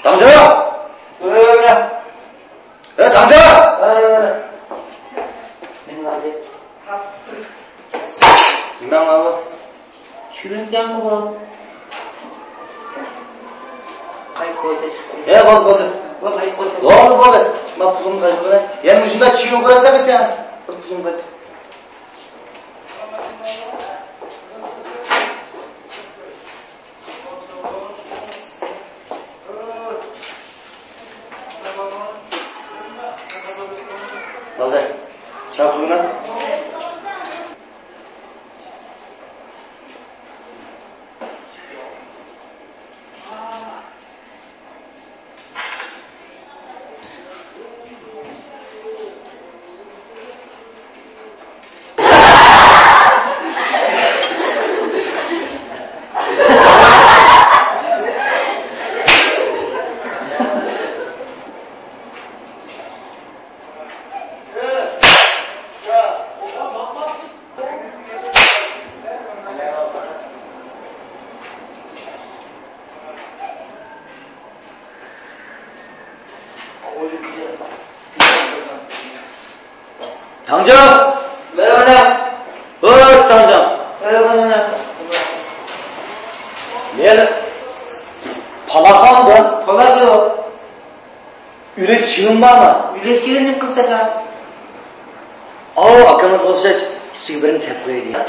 당첨! 당첨! 민망하고 주변장 거. 야, 너는 거든. 막 부금 가지고 그래. 얘는 무슨 나 지금 그랬다 그랬잖아. 부금 같아. 맞아. 자, 부르나? 당장! 왜 그러냐? 당장! 왜 그러냐? 얘는 반학하는데? 반학이요. 유래 지금 많아. 유래 지은님 끝에가. 아까는 서울시 시기버린 대포야.